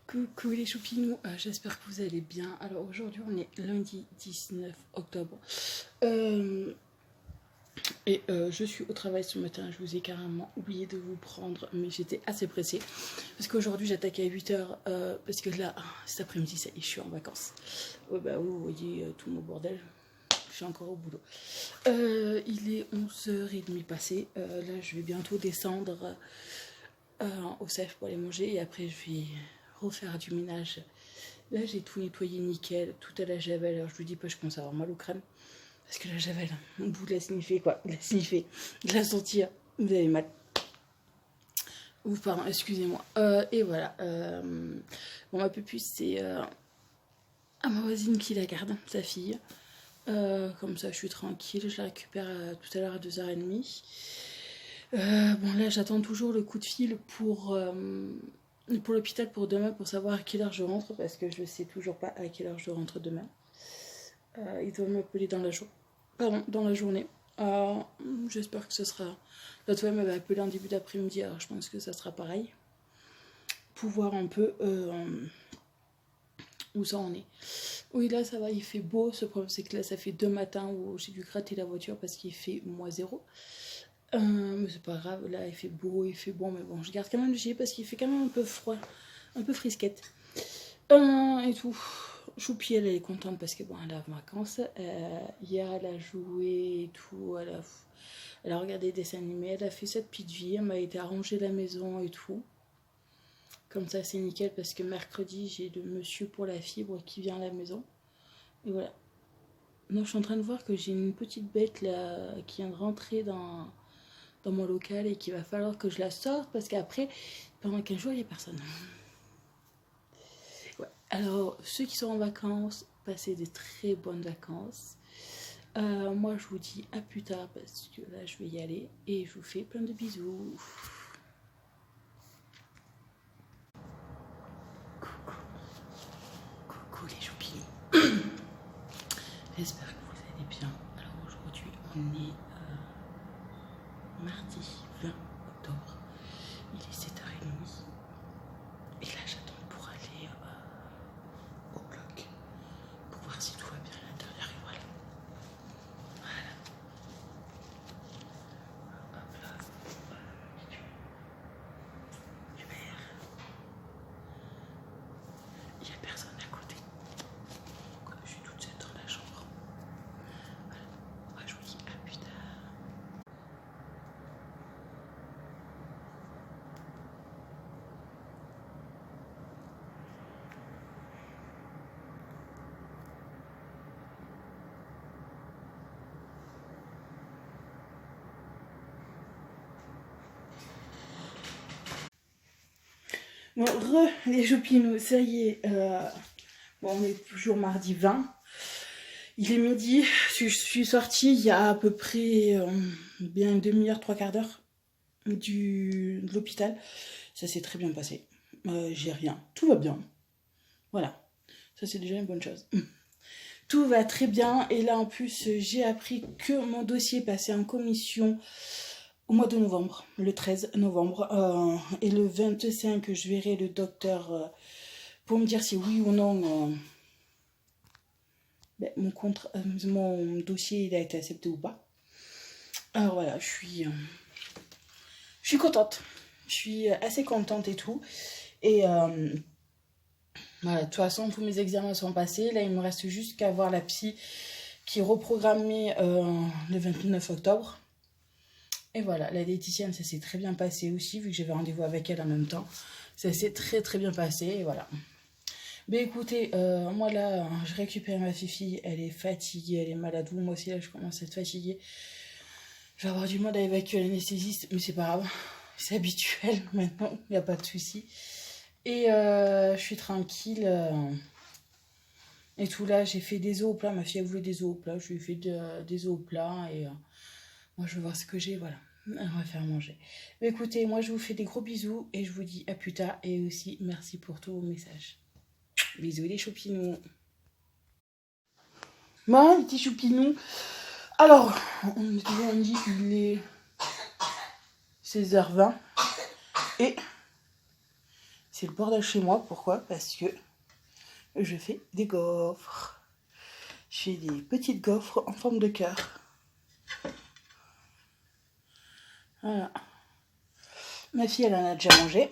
Coucou les choupinous, j'espère que vous allez bien. Alors aujourd'hui on est lundi 19 octobre je suis au travail ce matin. Je vous ai carrément oublié de vous prendre, mais j'étais assez pressée parce qu'aujourd'hui j'attaque à 8h parce que là cet après-midi ça y est, je suis en vacances. Vous voyez tout mon bordel, je suis encore au boulot. Il est 11h30 passé, là je vais bientôt descendre au CEF pour aller manger et après je vais refaire du ménage. Là j'ai tout nettoyé nickel, tout à la javel. Alors je vous dis pas, je commence à avoir mal au crâne parce que la javel, au bout de la sniffer quoi, de la sniffer, de la sentir, vous avez mal. Ouf, pardon, excusez-moi. Et voilà. Bon, ma pupuce, c'est à ma voisine qui la garde, sa fille. Comme ça, je suis tranquille. Je la récupère tout à l'heure à 2h30. Bon, là, j'attends toujours le coup de fil pour l'hôpital pour demain, pour savoir à quelle heure je rentre, parce que je ne sais toujours pas à quelle heure je rentre demain. Ils doivent m'appeler dans la journée. J'espère que ce sera... L'autre fois, elle m'avait appelé en début d'après-midi, alors je pense que ça sera pareil. Pour voir un peu où ça en est. Oui, là, ça va, il fait beau. Ce problème, c'est que là, ça fait 2 matins où j'ai dû gratter la voiture parce qu'il fait -0. Mais c'est pas grave, là il fait beau, il fait bon, mais bon, je garde quand même le gilet parce qu'il fait quand même un peu froid, un peu frisquette. Et tout. Choupi, elle est contente parce que bon, elle a vacances. Hier, elle a joué et tout, elle a regardé des dessins animés, elle a fait sa petite vie, elle m'a aidé à ranger la maison et tout. Comme ça, c'est nickel parce que mercredi, j'ai le monsieur pour la fibre qui vient à la maison. Et voilà. Donc, je suis en train de voir que j'ai une petite bête là qui vient de rentrer dans mon local et qu'il va falloir que je la sorte parce qu'après, pendant 15 jours, il n'y a personne. Ouais. Alors, ceux qui sont en vacances, passez des très bonnes vacances. Moi, je vous dis à plus tard parce que là, je vais y aller et je vous fais plein de bisous. Coucou les choupinous. J'espère que vous allez bien. Alors aujourd'hui, on est mardi 20 octobre. Il est 7h30. Et là, j'attends pour aller au bloc pour voir si tout va bien à l'intérieur. Et voilà. Voilà. Hop là. Super. Il n'y a personne à côté. Je suis toute seule dans la chambre. Voilà. Moi, je vous dis à plus tard. Bon, les choupinous, ça y est. Bon, on est toujours mardi 20. Il est midi. Je suis sortie il y a à peu près bien une demi-heure, 3/4 d'heure de l'hôpital. Ça s'est très bien passé. J'ai rien. Tout va bien. Voilà. Ça, c'est déjà une bonne chose. Tout va très bien. Et là, en plus, j'ai appris que mon dossier passait en commission au mois de novembre, le 13 novembre. Et le 25, je verrai le docteur pour me dire si oui ou non mon dossier il a été accepté ou pas. Alors voilà, je suis contente. Je suis assez contente et tout. Et voilà, de toute façon, tous mes examens sont passés. Là, il me reste juste qu'à voir la psy qui est reprogrammée le 29 octobre. Et voilà, la diététicienne, ça s'est très bien passé aussi, vu que j'avais rendez-vous avec elle en même temps. Ça s'est très très bien passé, et voilà. Mais écoutez, moi là, je récupère ma fifi, elle est fatiguée, elle est malade. Moi aussi là, je commence à être fatiguée. Je vais avoir du mal à évacuer l'anesthésiste, mais c'est pas grave. C'est habituel maintenant, il n'y a pas de souci. Et je suis tranquille. Et tout là, j'ai fait des os au plat. Ma fille a voulu des os au plat. Je lui ai fait des os au plat. Et moi, je vais voir ce que j'ai. Voilà. On va faire manger. Mais écoutez, moi, je vous fais des gros bisous. Et je vous dis à plus tard. Et aussi, merci pour tous vos messages. Bisous les choupinous. Moi, les petits choupinous. Alors, on dit qu'il est 16h20. Et C'est le bordel chez moi. Pourquoi? Parce que je fais des gaufres. Je fais des petites gaufres en forme de cœur. Voilà. Ma fille, elle en a déjà mangé.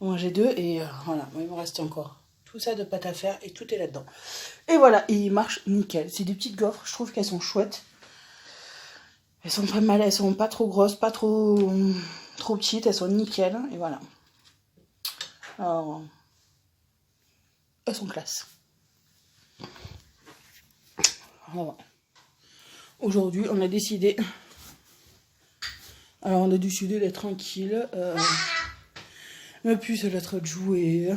Mangé 2 et voilà, il me reste encore tout ça de pâte à faire et tout est là-dedans. Et voilà, et il marche nickel. C'est des petites gaufres, je trouve qu'elles sont chouettes. Elles sont pas mal, elles sont pas trop grosses, pas trop petites, elles sont nickel. Et voilà. Alors, elles sont classe. Voilà. Aujourd'hui, on a décidé... Alors, on a décidé d'être tranquille. Ma puce, elle est en train de jouer.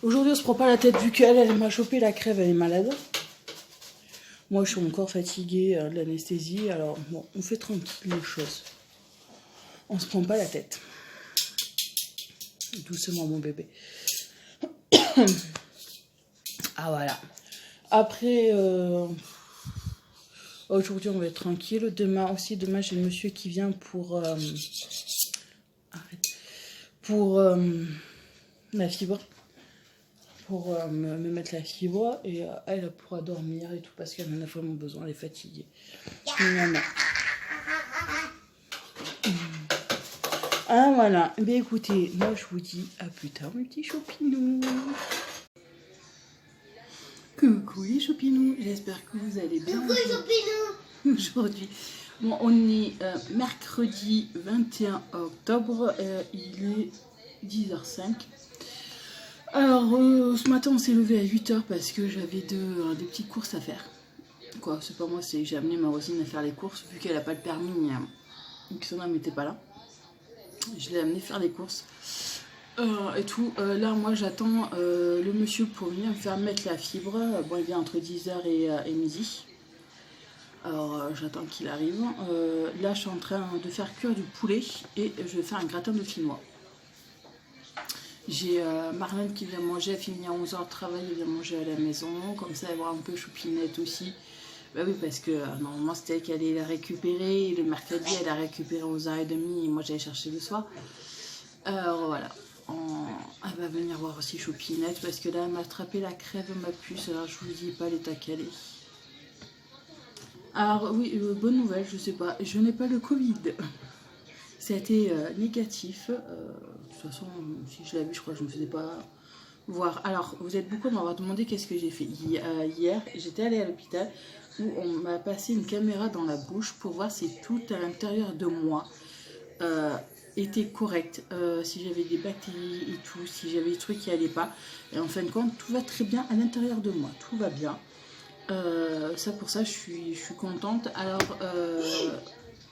Aujourd'hui, on se prend pas la tête vu qu'elle m'a chopé la crève, elle est malade. Moi, je suis encore fatiguée de l'anesthésie. Alors, bon, on fait tranquille les choses. On se prend pas la tête. Doucement, mon bébé. Ah, voilà. Après, aujourd'hui, on va être tranquille. Demain, j'ai le monsieur qui vient pour la fibre. Pour me mettre la fibre et elle pourra dormir et tout parce qu'elle en a vraiment besoin, elle est fatiguée. Ah voilà, bien écoutez, moi je vous dis à plus tard mes petits chopinous. Coucou les chopinous, j'espère que vous allez bien. Coucou chopinous. Aujourd'hui, bon, on est mercredi 21 octobre, il est 10h05. Alors, ce matin, on s'est levé à 8h parce que j'avais des petites courses à faire. Quoi, c'est pas moi, c'est j'ai amené ma voisine à faire les courses, vu qu'elle n'a pas le permis, que son âme n'était pas là. Je l'ai amené faire les courses et tout. Là, moi, j'attends le monsieur pour venir me faire mettre la fibre. Bon, il vient entre 10h et midi. Alors, j'attends qu'il arrive. Là, je suis en train de faire cuire du poulet et je vais faire un gratin de finois. J'ai Marlène qui vient manger, elle finit à 11h de travail, elle vient manger à la maison, comme ça elle va un peu choupinette aussi. Bah oui, parce que normalement c'était elle qui allait la récupérer, et le mercredi elle a récupéré à 11h30 et moi j'allais chercher le soir. Alors voilà, elle va venir voir aussi choupinette parce que là elle m'a attrapé la crève, ma puce, alors je vous dis pas l'état qu'elle est. Alors oui, bonne nouvelle, je sais pas, je n'ai pas le Covid. Ça a été négatif. De toute façon, si je l'avais, je crois que je ne me faisais pas voir. Alors, vous êtes beaucoup à m'avoir demandé qu'est-ce que j'ai fait. Hier, j'étais allée à l'hôpital où on m'a passé une caméra dans la bouche pour voir si tout à l'intérieur de moi était correct. Si j'avais des bactéries et tout, si j'avais des trucs qui n'allaient pas. Et en fin de compte, tout va très bien à l'intérieur de moi. Tout va bien. Ça, pour ça, je suis contente. Alors...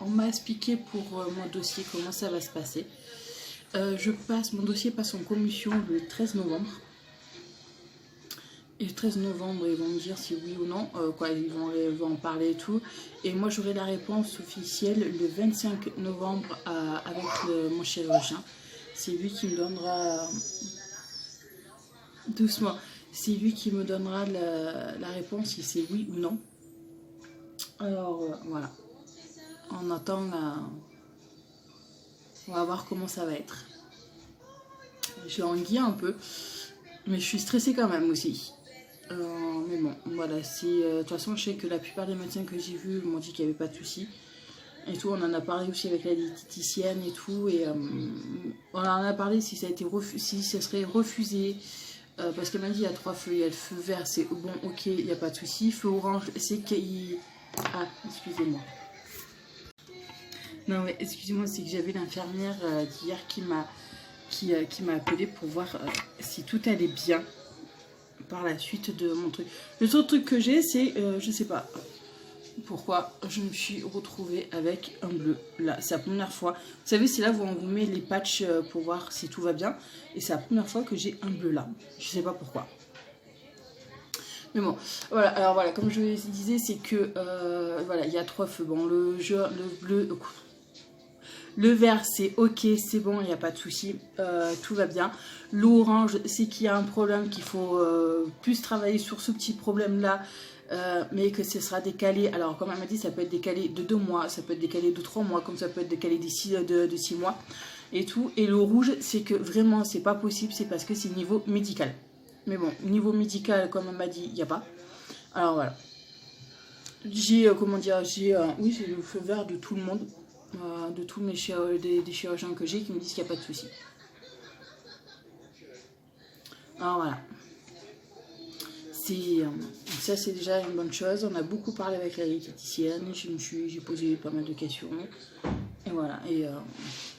on m'a expliqué pour mon dossier comment ça va se passer. Mon dossier passe en commission le 13 novembre. Et le 13 novembre, ils vont me dire si oui ou non. Ils vont en parler et tout. Et moi, j'aurai la réponse officielle le 25 novembre avec mon chirurgien. C'est lui qui me donnera... Doucement. C'est lui qui me donnera la réponse si c'est oui ou non. Alors, voilà. On attend, on va voir comment ça va être. J'ai envie un peu, mais je suis stressée quand même aussi. Mais bon, voilà, de toute façon, je sais que la plupart des médecins que j'ai vus m'ont dit qu'il n'y avait pas de soucis. Et tout, on en a parlé aussi avec la diététicienne et tout. Et on en a parlé si ça a été si ça serait refusé. Parce qu'elle m'a dit il y a 3 feux. Il y a le feu vert, c'est bon, ok, il n'y a pas de souci. Feu orange, c'est qu'il... Ah, excusez-moi. Non mais excusez-moi, c'est que j'avais l'infirmière d'hier qui m'a appelé pour voir si tout allait bien par la suite de mon truc. Le seul truc que j'ai, c'est, je sais pas pourquoi, je me suis retrouvée avec un bleu. Là, c'est la première fois. Vous savez, c'est là où on vous met les patchs pour voir si tout va bien. Et c'est la première fois que j'ai un bleu là. Je sais pas pourquoi. Mais bon, voilà, alors voilà, comme je vous disais, c'est que, voilà, il y a 3 feux. Bon, le bleu... Le vert, c'est ok, c'est bon, il n'y a pas de souci, tout va bien. L'orange, c'est qu'il y a un problème, qu'il faut plus travailler sur ce petit problème-là, mais que ce sera décalé. Alors, comme elle m'a dit, ça peut être décalé de 2 mois, ça peut être décalé de 3 mois, comme ça peut être décalé de 6 mois. et tout. Et le rouge, c'est que vraiment, c'est pas possible, c'est parce que c'est niveau médical. Mais bon, niveau médical, comme on m'a dit, il n'y a pas. Alors voilà. J'ai, comment dire, oui, j'ai le feu vert de tout le monde, de tous mes des chirurgiens que j'ai qui me disent qu'il n'y a pas de souci. Alors voilà. Ça, c'est déjà une bonne chose. On a beaucoup parlé avec la diététicienne. J'ai posé pas mal de questions. Et voilà. Et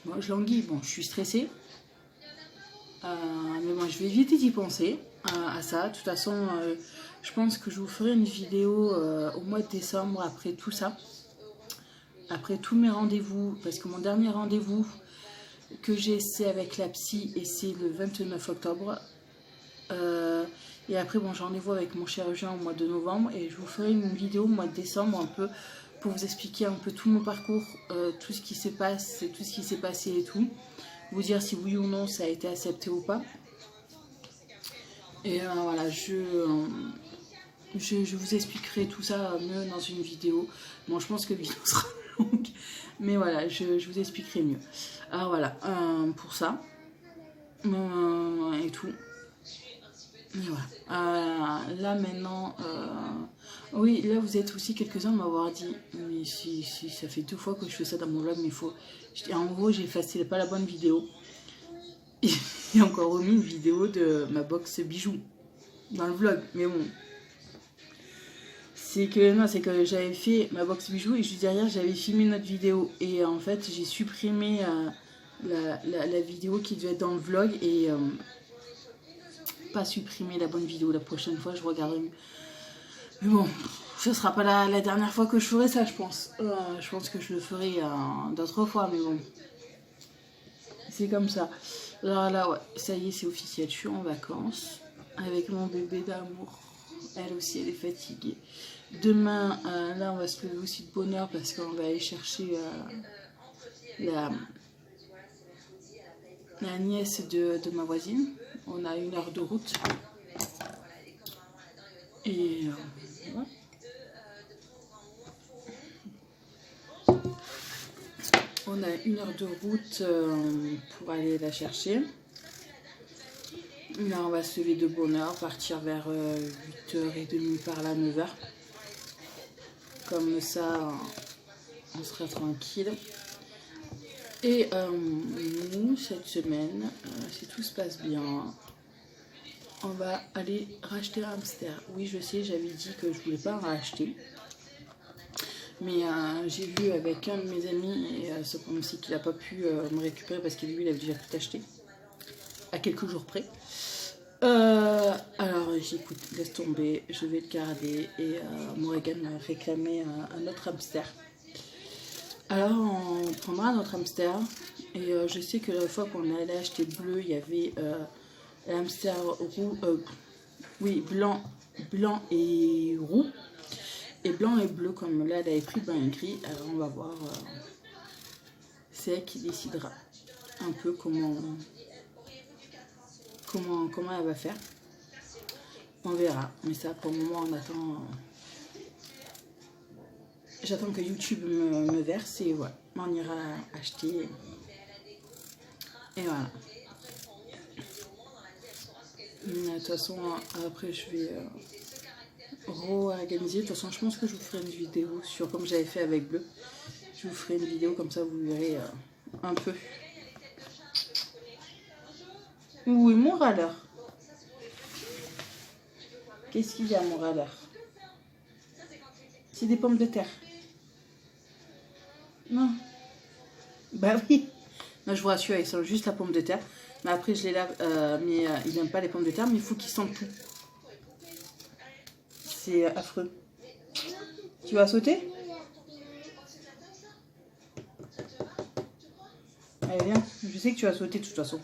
moi, je languis. Bon, je suis stressée. Mais bon, je vais éviter d'y penser à ça. De toute façon, je pense que je vous ferai une vidéo au mois de décembre après tout ça. Après tous mes rendez-vous. Parce que mon dernier rendez-vous que j'ai, c'est avec la psy. Et c'est le 29 octobre. Et après, bon, j'ai rendez-vous avec mon chirurgien au mois de novembre. Et je vous ferai une vidéo au mois de décembre un peu pour vous expliquer un peu tout mon parcours, tout ce qui se passe, tout ce qui s'est passé et tout. Vous dire si oui ou non ça a été accepté ou pas. Et voilà, je vous expliquerai tout ça mieux dans une vidéo. Bon, je pense que la vidéo sera longue, mais voilà, je vous expliquerai mieux. Alors voilà, pour ça, et tout. Et voilà. Là maintenant, oui, là vous êtes aussi quelques-uns à m'avoir dit, mais si ça fait 2 fois que je fais ça dans mon vlog, mais il faut... En gros, j'ai effacé pas la bonne vidéo. J'ai encore remis une vidéo de ma box bijoux dans le vlog, mais bon. C'est que j'avais fait ma box bijoux et juste derrière j'avais filmé notre vidéo. Et en fait, j'ai supprimé la vidéo qui devait être dans le vlog et... pas supprimer la bonne vidéo. La prochaine fois, je regarderai mieux. Mais bon, ce sera pas la dernière fois que je ferai ça, je pense. Je pense que je le ferai d'autres fois, mais bon. C'est comme ça. Alors là, ouais, ça y est, c'est officiel. Je suis en vacances avec mon bébé d'amour. Elle aussi, elle est fatiguée. Demain, là, on va se lever aussi de bonne heure parce qu'on va aller chercher la nièce de ma voisine. On a 1 heure de route. Et ouais. On a 1 heure de route pour aller la chercher. Là, on va se lever de bonne heure, partir vers 8h30 par là, 9h. Comme ça, on sera tranquille. Et nous, cette semaine, si tout se passe bien, on va aller racheter un hamster. Oui, je sais, j'avais dit que je voulais pas en racheter. Mais j'ai vu avec un de mes amis, et cependant aussi qu'il n'a pas pu me récupérer parce que lui, il avait déjà tout acheté, à quelques jours près. Alors, j'écoute, laisse tomber, je vais le garder. Et Morgan m'a réclamé un autre hamster. Alors, on prendra notre hamster. Et je sais que la fois qu'on allait acheter bleu, il y avait un hamster roux, blanc et roux. Et blanc et bleu, comme là, elle avait pris blanc et gris. Alors, on va voir. C'est elle qui décidera un peu comment elle va faire. On verra. Mais ça, pour le moment, on attend. J'attends que YouTube me verse et voilà. On ira acheter. Et voilà. De toute façon, après, je vais réorganiser. De toute façon, je pense que je vous ferai une vidéo sur comme j'avais fait avec Bleu. Je vous ferai une vidéo comme ça, vous verrez un peu. Oui, mon râleur. Qu'est-ce qu'il y a, mon râleur? C'est des pommes de terre. Non. Bah oui. Non, je vous rassure, ils sont juste la pomme de terre. Mais après, je les lave. Mais il n'aime pas les pommes de terre, mais il faut qu'il sente tout. C'est affreux. Tu vas sauter? Allez, viens. Je sais que tu vas sauter de toute façon.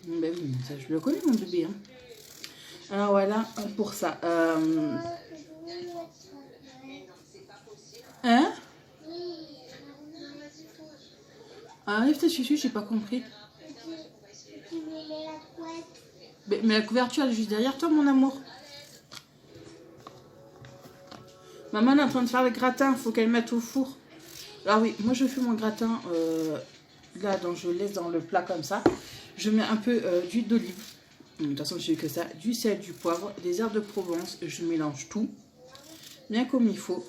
Ben oui, ça, je le connais, mon bébé. Hein. Alors voilà, pour ça. Hein? Ah, lève tes chouchous, j'ai pas compris. Mais la couverture, elle est juste derrière toi, mon amour. Maman est en train de faire le gratin, faut qu'elle mette au four. Alors oui, moi je fais mon gratin là, donc je laisse dans le plat comme ça. Je mets un peu d'huile d'olive. De toute façon, j'ai que ça. Du sel, du poivre, des herbes de Provence. Je mélange tout, bien comme il faut.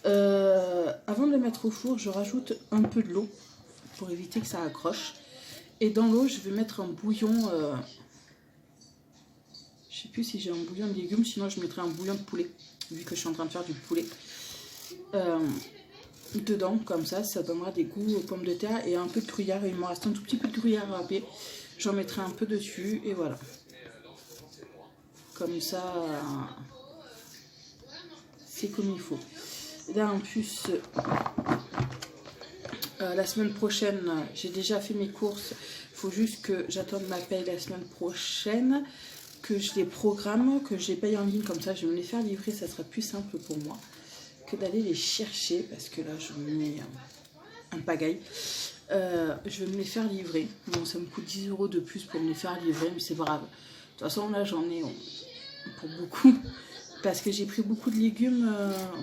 Avant de le mettre au four, je rajoute un peu de l'eau pour éviter que ça accroche. Et dans l'eau, je vais mettre un bouillon. Je sais plus si j'ai un bouillon de légumes, sinon je mettrai un bouillon de poulet, vu que je suis en train de faire du poulet. Dedans, comme ça donnera des goûts aux pommes de terre et un peu de gruyère. Il me reste un tout petit peu de gruyère râpé. J'en mettrai un peu dessus et voilà. Comme ça, c'est comme il faut. Là, en plus, la semaine prochaine, j'ai déjà fait mes courses. Il faut juste que j'attende ma paye la semaine prochaine, que je les programme, que je les paye en ligne. Comme ça, je vais me les faire livrer. Ça sera plus simple pour moi que d'aller les chercher. Parce que là, je me mets un pagaille. Je vais me les faire livrer. Bon, ça me coûte 10 € de plus pour me les faire livrer, mais c'est pas grave. De toute façon, là, j'en ai pour beaucoup. Parce que j'ai pris beaucoup de légumes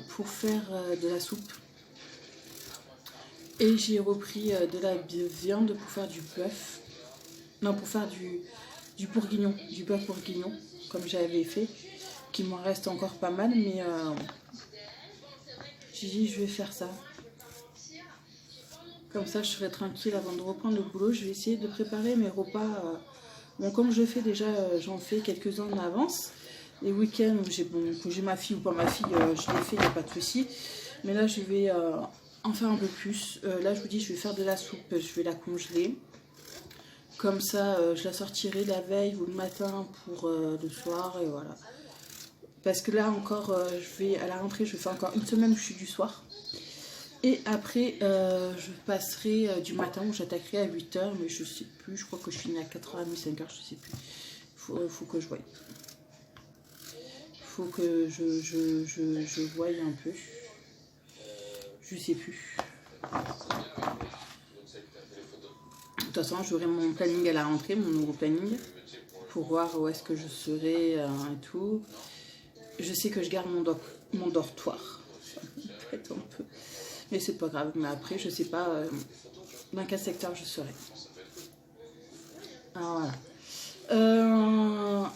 pour faire de la soupe. Et j'ai repris de la viande pour faire du bœuf. Non, pour faire du bourguignon. Du bœuf bourguignon, comme j'avais fait. Qui m'en reste encore pas mal, mais j'ai dit je vais faire ça. Comme ça, je serai tranquille avant de reprendre le boulot. Je vais essayer de préparer mes repas. Bon, comme je fais déjà, j'en fais quelques-uns en avance. Les week-ends où j'ai ma fille ou pas ma fille, je les fais, il n'y a pas de souci. Mais là, je vais en faire un peu plus. Là, je vous dis, je vais faire de la soupe, je vais la congeler. Comme ça, je la sortirai la veille ou le matin pour le soir, et voilà. Parce que là encore, à la rentrée, je fais encore une semaine où je suis du soir. Et après, je passerai du matin où j'attaquerai à 8 h, mais je sais plus, je crois que je finis à 4h30, 5 h, je sais plus. Faut que je voie. Faut que je voie un peu. Je sais plus. De toute façon, j'aurai mon planning à la rentrée, mon nouveau planning, pour voir où est-ce que je serai et tout. Je sais que je garde mon dortoir. Ça m'embête un peu. Mais c'est pas grave. Mais après, je sais pas dans quel secteur je serai. Alors voilà.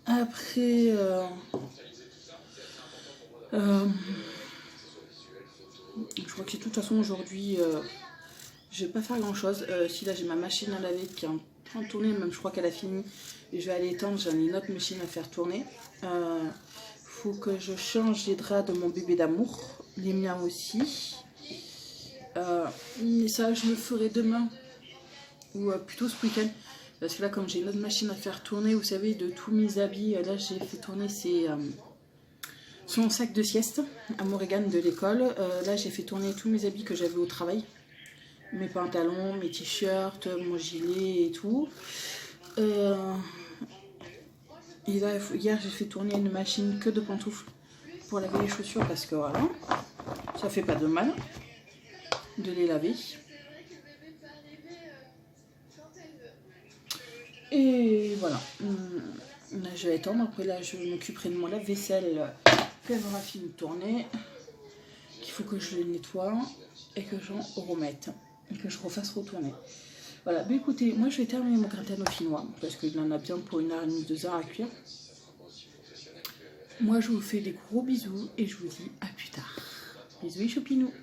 Après, je crois que de toute façon aujourd'hui, je vais pas faire grand chose. Si là j'ai ma machine à laver qui est en train de tourner, même je crois qu'elle a fini. Et je vais aller étendre, j'en ai une autre machine à faire tourner. Faut que je change les draps de mon bébé d'amour, les miens aussi. Mais ça je le ferai demain, ou plutôt ce week-end. Parce que là, comme j'ai une autre machine à faire tourner, vous savez, de tous mes habits, là j'ai fait tourner son sac de sieste à Morrigan de l'école. Là j'ai fait tourner tous mes habits que j'avais au travail. Mes pantalons, mes t-shirts, mon gilet et tout. Et là, hier j'ai fait tourner une machine que de pantoufles pour laver les chaussures parce que voilà, ça fait pas de mal de les laver. Et voilà, là je vais étendre. Après là je m'occuperai de mon lave-vaisselle quand elle aura fini de tourner, qu'il faut que je le nettoie et que j'en remette et que je refasse retourner. Voilà, mais écoutez, moi je vais terminer mon gratin dauphinois parce qu'il en a bien pour 1h30, 2 h à cuire. Moi je vous fais des gros bisous et je vous dis à plus tard. Bisous les choupinous.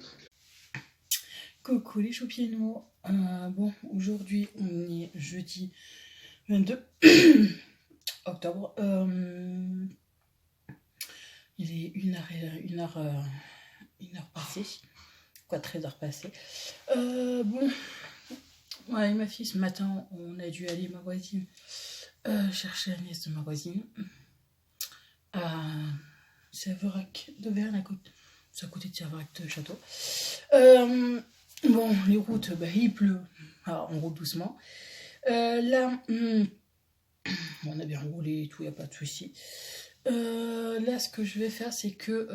Coucou les choupinous. Bon, aujourd'hui on est jeudi 22 octobre. Il est 1h passée. Quoi, 13h passée. Bon. Ouais, ma fille, ce matin, on a dû aller, ma voisine, chercher la nièce de ma voisine. Séverac d'Auvergne, c'est à côté de Séverac de Château. Bon, les routes, bah, il pleut. Alors, on roule doucement. Là, on a bien roulé et tout, il n'y a pas de souci. Là, ce que je vais faire, c'est que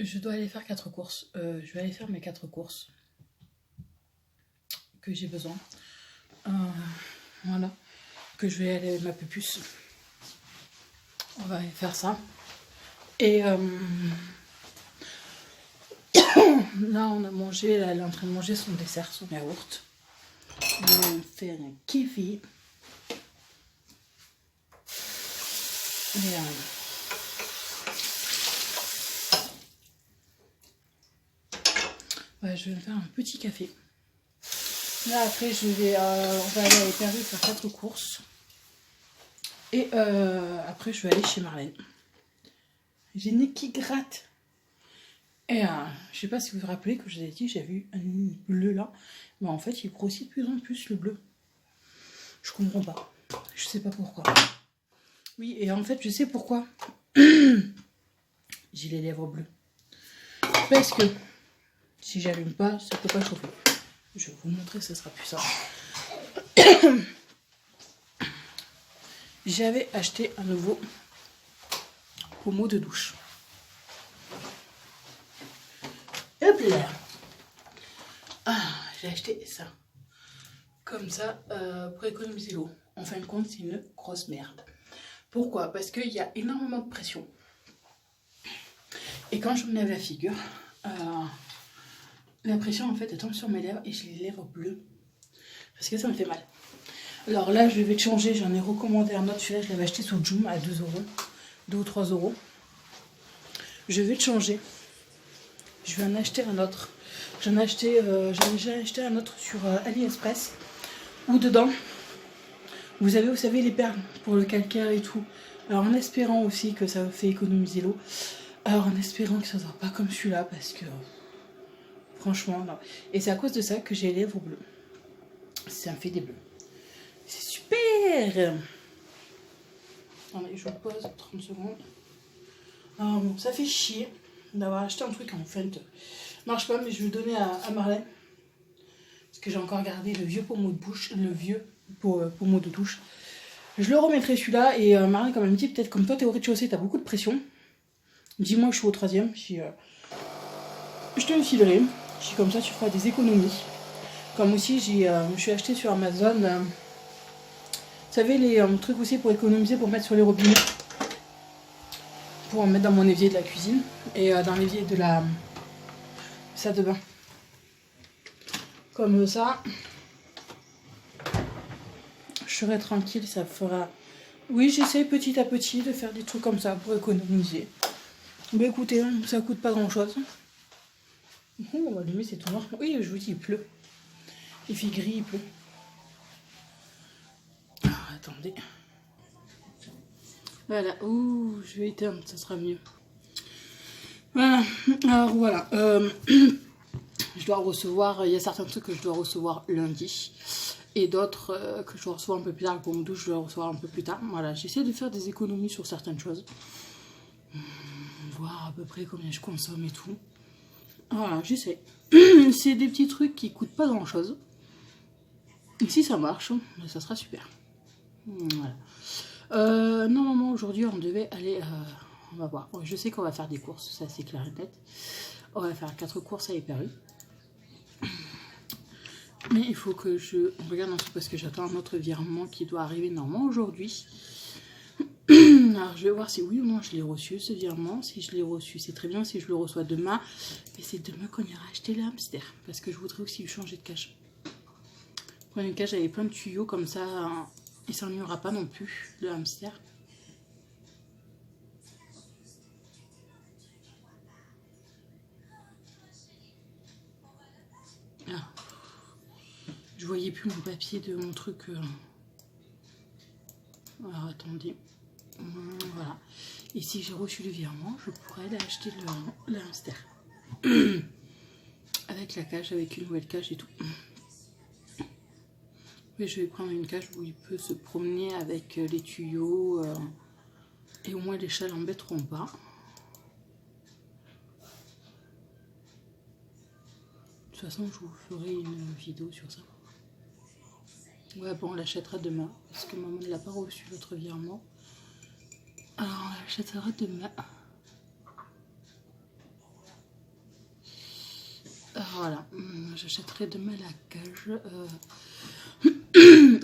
je dois aller faire 4 courses. Je vais aller faire mes 4 courses que j'ai besoin. Voilà. Que je vais aller avec ma pupuce. On va aller faire ça. Et Là, on a mangé, là, elle est en train de manger son dessert, son yaourt. On va faire un kiwi. Et, ouais, je vais me faire un petit café. Là, après, on va aller à l'Éperville faire 4 courses. Et après, je vais aller chez Marlène. J'ai le nez qui gratte. Et je sais pas si vous vous rappelez que je vous ai dit, j'ai vu un bleu là. Mais en fait, il grossit de plus en plus le bleu. Je comprends pas. Je sais pas pourquoi. Oui, et en fait, je sais pourquoi. J'ai les lèvres bleues. Parce que si j'allume pas, ça peut pas chauffer. Je vais vous montrer, ça sera plus simple. J'avais acheté un nouveau pommeau de douche. Hop là. J'ai acheté ça. Comme ça, pour économiser l'eau. En fin de compte, c'est une grosse merde. Pourquoi? Parce qu'il y a énormément de pression. Et quand je me lève la figure, la pression en fait elle tombe sur mes lèvres et j'ai les lèvres bleues. Parce que ça me fait mal. Alors là, je vais te changer. J'en ai recommandé un autre. Celui-là, je l'avais acheté sur Joom à 2 €. 2 ou 3 €. Je vais te changer. Je vais en acheter un autre. J'en ai acheté un autre sur AliExpress. Où dedans, vous avez, vous savez, les perles pour le calcaire et tout. Alors en espérant aussi que ça fait économiser l'eau. Alors en espérant que ça ne soit pas comme celui-là. Parce que franchement, non. Et c'est à cause de ça que j'ai les lèvres bleues. Ça me fait des bleus. C'est super. Attendez, je vous pose 30 secondes. Alors bon, ça fait chier d'avoir acheté un truc en fait. Marche pas, mais je vais le donner à Marlène. Parce que j'ai encore gardé le vieux pommeau de bouche, le vieux pommeau de douche. Je le remettrai celui-là. Et Marlène, quand même, me dit peut-être comme toi, t'es au rez-de-chaussée, t'as beaucoup de pression. Dis-moi que je suis au 3e. Je te le filerai. Si comme ça, tu feras des économies. Comme aussi, je me suis acheté sur Amazon. Vous savez, les trucs aussi pour économiser, pour mettre sur les robinets. Pour en mettre dans mon évier de la cuisine. Et dans l'évier de la salle de bain. Comme ça. Je serai tranquille, ça fera... Oui, j'essaie petit à petit de faire des trucs comme ça pour économiser. Mais écoutez, ça coûte pas grand-chose. On va allumer, c'est tout noir. Oui, je vous dis, il pleut. Il fait gris, il pleut. Ah, attendez. Voilà. Ouh, je vais éteindre, ça sera mieux. Voilà. Alors voilà. Je dois recevoir, il y a certains trucs que je dois recevoir lundi. Et d'autres que je dois recevoir un peu plus tard. Pour mon douche, je dois recevoir un peu plus tard. Voilà, j'essaie de faire des économies sur certaines choses. Voir à peu près combien je consomme et tout. Voilà, j'essaie. C'est des petits trucs qui coûtent pas grand chose. Et si ça marche, ça sera super. Voilà. Normalement, aujourd'hui, on devait aller... on va voir. Bon, je sais qu'on va faire des courses, ça c'est clair et net. On va faire 4 courses à l'Éperville. Mais il faut que je regarde ensuite parce que j'attends un autre virement qui doit arriver normalement aujourd'hui. Alors je vais voir si oui ou non je l'ai reçu ce virement. Si je l'ai reçu, c'est très bien. Si je le reçois demain, mais c'est demain qu'on ira acheter le hamster. Parce que je voudrais aussi changer de cage. Pour une cage avec plein de tuyaux comme ça, il s'ennuiera pas non plus le hamster. Ah. Je voyais plus mon papier de mon truc. Alors attendez. Voilà. Et si j'ai reçu le virement, je pourrais aller acheter le hamster. Avec la cage, avec une nouvelle cage et tout. Mais je vais prendre une cage où il peut se promener avec les tuyaux. Et au moins les chats l'embêteront pas. De toute façon, je vous ferai une vidéo sur ça. Ouais, bon, on l'achètera demain. Parce que maman ne l'a pas reçu, l'autre virement. Alors, on l'achètera demain. Alors, voilà. J'achèterai demain la cage.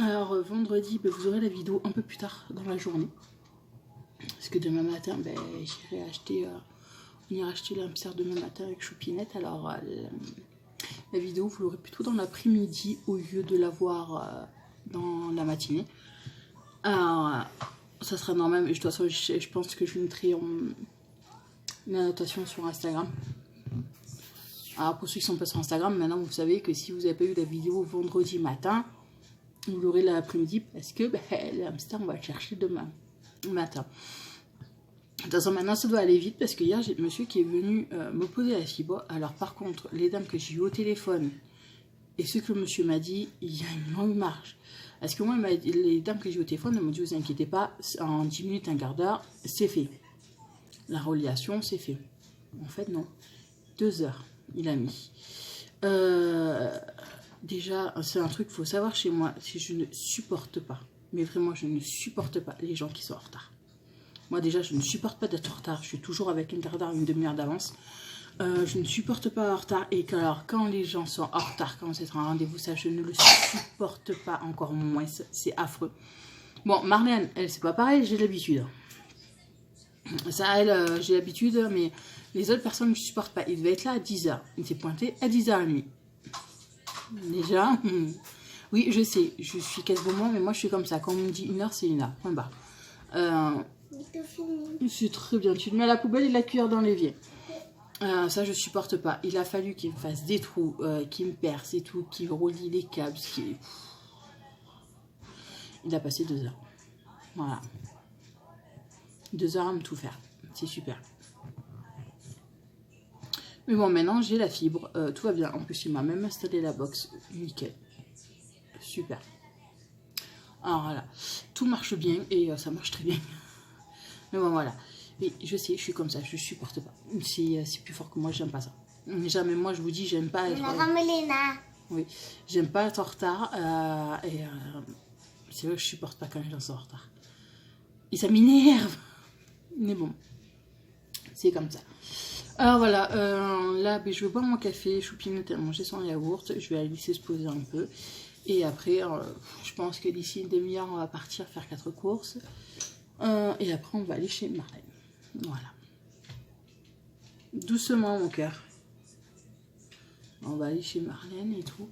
Alors, vendredi, vous aurez la vidéo un peu plus tard dans la journée. Parce que demain matin, j'irai acheter venir acheter l'hamster demain matin avec Choupinette. Alors, la vidéo, vous l'aurez plutôt dans l'après-midi au lieu de la voir dans la matinée. Ça sera normal, mais de toute façon, je pense que je mettrai une annotation sur Instagram. Alors, pour ceux qui sont pas sur Instagram, maintenant, vous savez que si vous n'avez pas eu la vidéo vendredi matin, vous l'aurez l'après-midi parce que le hamster, on va le chercher demain matin. De toute façon, maintenant, ça doit aller vite parce que hier, j'ai monsieur qui est venu me poser la fibre. Alors, par contre, les dames que j'ai eu au téléphone et ce que le monsieur m'a dit, il y a une longue marche. Parce que moi, les dames que j'ai eu au téléphone, elles m'ont dit, vous inquiétez pas, en 10 minutes, un quart d'heure, c'est fait. La reliation, c'est fait. En fait, non. 2 heures, il a mis. Déjà, c'est un truc qu'il faut savoir chez moi, si je ne supporte pas, mais vraiment, je ne supporte pas les gens qui sont en retard. Moi, déjà, je ne supporte pas d'être en retard. Je suis toujours avec un quart d'heure, une demi-heure d'avance. Je ne supporte pas en retard. Et que, alors, quand les gens sont en retard, quand c'est un rendez-vous, ça, je ne le supporte pas encore moins. C'est affreux. Bon, Marlène, elle, c'est pas pareil, j'ai l'habitude. Ça, elle, j'ai l'habitude, mais les autres personnes, je ne supporte pas. Il devait être là à 10h. Il s'est pointé à 10h30. Déjà, oui, je sais, je suis quasiment, mais moi, je suis comme ça. Quand on me dit 1 heure, c'est 1 heure. Point barre. C'est très bien. Tu le mets à la poubelle et la cuillère dans l'évier. Ça, je supporte pas. Il a fallu qu'il me fasse des trous, qu'il me perce et tout, qu'il relie les câbles. Il a passé 2 heures. Voilà. 2 heures à me tout faire. C'est super. Mais bon, maintenant, j'ai la fibre. Tout va bien. En plus, il m'a même installé la box. Nickel. Super. Alors voilà. Tout marche bien et ça marche très bien. Mais bon, voilà. Mais je sais, je suis comme ça, je supporte pas. C'est plus fort que moi, j'aime pas ça. Jamais, moi, je vous dis, j'aime pas être... Oui, j'aime pas être en retard. C'est vrai que je supporte pas quand les gens sont en retard. Et ça m'énerve. Mais bon, c'est comme ça. Alors voilà, là, je vais boire mon café. Choupinette a mangé son yaourt. Je vais la laisser se poser un peu. Et après, je pense que d'ici une demi-heure, on va partir faire 4 courses. Et après, on va aller chez Marlène. Voilà. Doucement, mon cœur. On va aller chez Marlène et tout.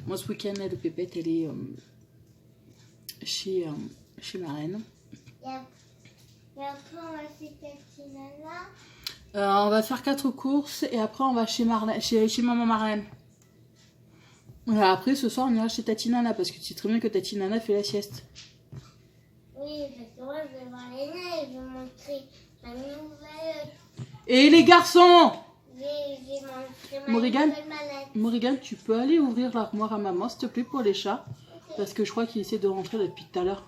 Moi, ce week-end, la pépette, elle est chez Marlène. Et après, on va chez Tatinana. On va faire 4 courses et après, on va chez Marlène, chez maman Marlène. Et après, ce soir, on ira chez Tatinana parce que tu sais très bien que Tatinana fait la sieste. Oui, parce que moi, je vais voir les nains et je vais montrer ma nouvelle... Et les garçons! J'ai montré ma Morrigan, nouvelle mallette. Morrigan, tu peux aller ouvrir l'armoire à maman, s'il te plaît, pour les chats. Okay. Parce que je crois qu'il essaie de rentrer depuis tout à l'heure.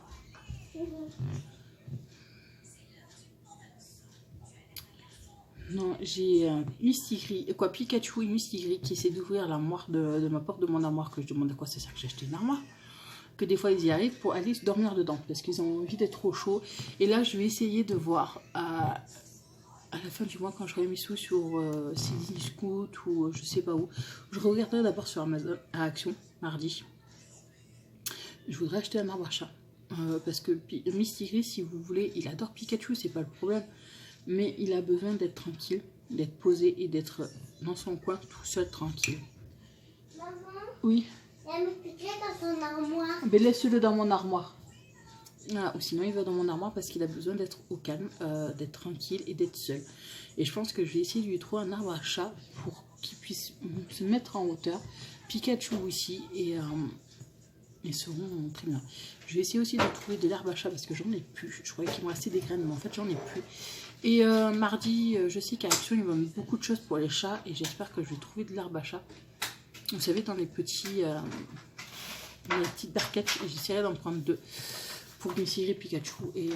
Non, j'ai Mistigris, Pikachu et Mistigris qui essaient d'ouvrir l'armoire de ma porte de mon armoire, que je demande à quoi c'est ça que j'ai acheté une armoire. Que des fois ils y arrivent pour aller dormir dedans parce qu'ils ont envie d'être trop chauds. Et là, je vais essayer de voir à la fin du mois quand je mis sous sur CD Scoot ou je sais pas où. Je regarderai d'abord sur Amazon à Action mardi. Je voudrais acheter un arbre à chat parce que Mistigris, si vous voulez, il adore Pikachu, c'est pas le problème. Mais il a besoin d'être tranquille, d'être posé et d'être dans son coin tout seul tranquille. Maman, oui. il y a un piquet dans son armoire. Mais laisse-le dans mon armoire. Ah, ou sinon il va dans mon armoire parce qu'il a besoin d'être au calme, d'être tranquille et d'être seul. Et je pense que je vais essayer de lui trouver un arbre à chat pour qu'il puisse se mettre en hauteur. Pikachu aussi et ils seront très bien. Je vais essayer aussi de trouver de l'herbe à chat parce que j'en ai plus. Je croyais qu'il me restait des graines, mais en fait j'en ai plus. Et mardi, je sais qu'à Action, il va mettre beaucoup de choses pour les chats et j'espère que je vais trouver de l'herbe à chat. Vous savez, dans les petites barquettes, j'essaierai d'en prendre 2 pour Mistigris Pikachu. Et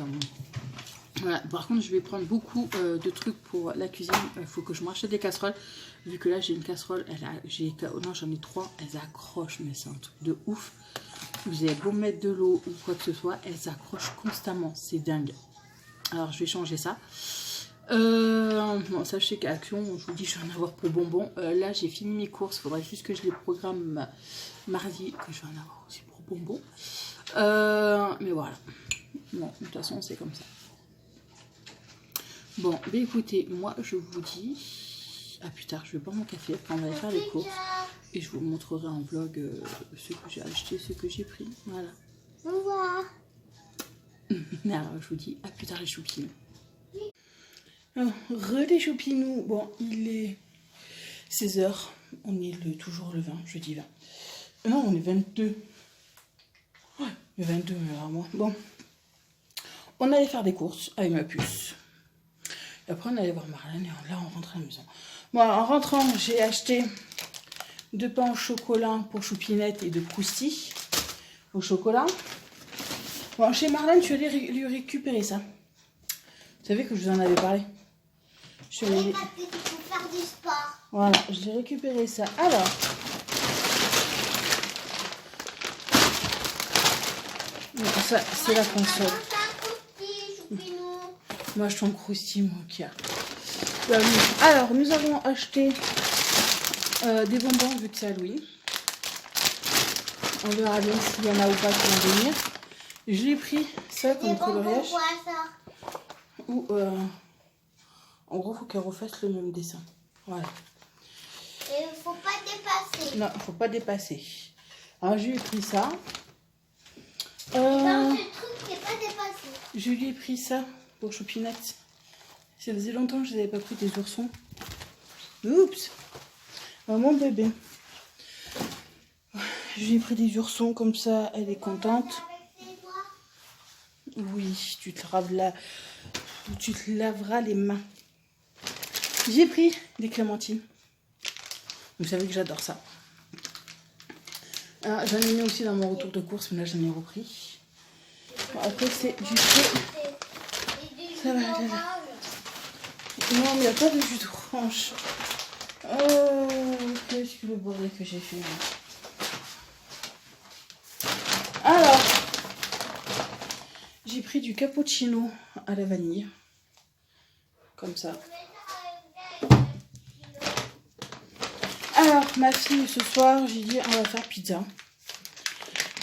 voilà. Par contre, je vais prendre beaucoup de trucs pour la cuisine. Il faut que je m'achète des casseroles. Vu que là, j'ai une casserole, non, j'en ai 3, elles accrochent, mais c'est un truc de ouf. Vous avez beau mettre de l'eau ou quoi que ce soit, elles accrochent constamment. C'est dingue. Alors, je vais changer ça. Bon, sachez qu'à Action, je vous dis, je vais en avoir pour bonbons. Là, j'ai fini mes courses. Il faudrait juste que je les programme mardi, que je vais en avoir aussi pour bonbons. Mais voilà. Bon, de toute façon, c'est comme ça. Bon, bah écoutez, moi je vous dis à plus tard. Je vais boire mon café, après on va aller faire les courses. Et je vous montrerai en vlog ce que j'ai acheté, ce que j'ai pris. Voilà. Au revoir. Mais alors, je vous dis à plus tard les choupinous. Alors, les choupinous. Bon, il est 16h. On est toujours le 20, jeudi 20. Non, on est 22. Ouais, le 22, alors moi. Bon. On allait faire des courses avec ma puce. Et après, on allait voir Marlène et là, on rentre à la maison. Bon, en rentrant, j'ai acheté 2 pains au chocolat pour Choupinette et de Prousty au chocolat. Bon, chez Marlène, je suis allée lui récupérer ça. Vous savez que je vous en avais parlé. Je suis allée... Parce que tu peux faire du sport. Voilà, je l'ai récupéré ça. Alors, ça, c'est la console. Moi, je t'en croustille, mon cœur. Alors, nous avons acheté des bonbons vu que c'est Halloween. On verra bien s'il y en a ou pas qui vont venir. J'ai pris ça comme coloriage. Ou, en gros, il faut qu'elle refasse le même dessin. Voilà. Et il ne faut pas dépasser. Non, il ne faut pas dépasser. Alors, j'ai pris ça. Dans ce truc, c'est pas dépassé. Je lui ai pris ça pour Choupinette. Ça faisait longtemps que je n'avais pas pris des oursons. Oups. Mon bébé. Je lui ai pris des oursons comme ça, elle est contente. Oui, tu te laveras les mains. J'ai pris des clémentines. Vous savez que j'adore ça. J'en ai mis aussi dans mon retour de course, mais là j'en ai repris. Bon, après c'est du thé. Ça va, là. Non, mais il n'y a pas de jus d'orange. Oh, qu'est-ce que le bordel que j'ai fait. Alors, j'ai pris du cappuccino à la vanille. Comme ça. Alors, ma fille, ce soir, j'ai dit, on va faire pizza.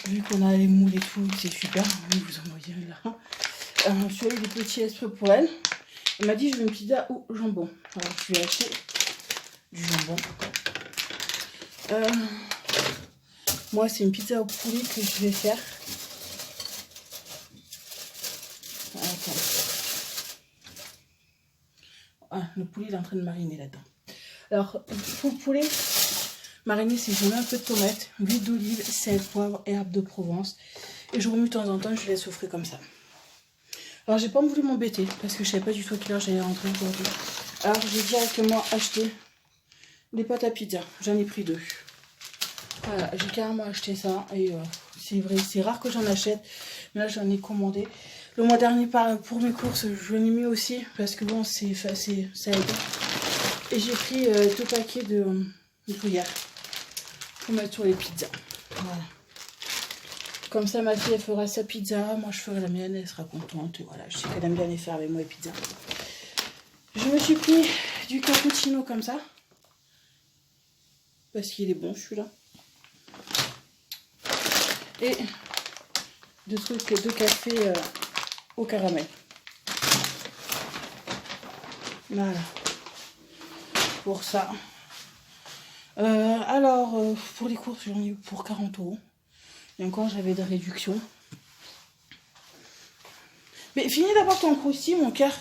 Vu qu'on a les moules et tout, c'est super. Oui, vous en voyez là. Je suis allée des petits esprits pour elle. Elle m'a dit, je veux une pizza au jambon. Alors, je lui ai acheté du jambon. Moi, c'est une pizza au poulet que je vais faire. Attends. Ah, le poulet il est en train de mariner là-dedans. Alors, pour le poulet, mariner, c'est je mets un peu de tomate, huile d'olive, sel, poivre, herbes de Provence. Et je remue de temps en temps, je laisse souffrir comme ça. Alors, j'ai pas voulu m'embêter parce que je savais pas du tout à quelle heure j'allais rentrer aujourd'hui. Alors, j'ai directement acheté des pâtes à pizza. J'en ai pris 2. Voilà, j'ai carrément acheté ça. Et c'est vrai, c'est rare que j'en achète. Mais là, j'en ai commandé. Le mois dernier, pour mes courses, je l'ai mis aussi. Parce que bon, ça aide. Et j'ai pris 2 paquets de gruyère pour mettre sur les pizzas. Voilà. Comme ça, ma fille, elle fera sa pizza. Moi, je ferai la mienne. Elle sera contente. Et voilà, je sais qu'elle aime bien les faire avec moi, les pizzas. Je me suis pris du cappuccino comme ça. Parce qu'il est bon, celui-là. Et 2 cafés au caramel. Voilà. Pour ça. Alors, pour les courses, j'en ai eu pour 40 €. Et encore, j'avais des réductions. Mais finis d'abord ton croustille, mon cœur.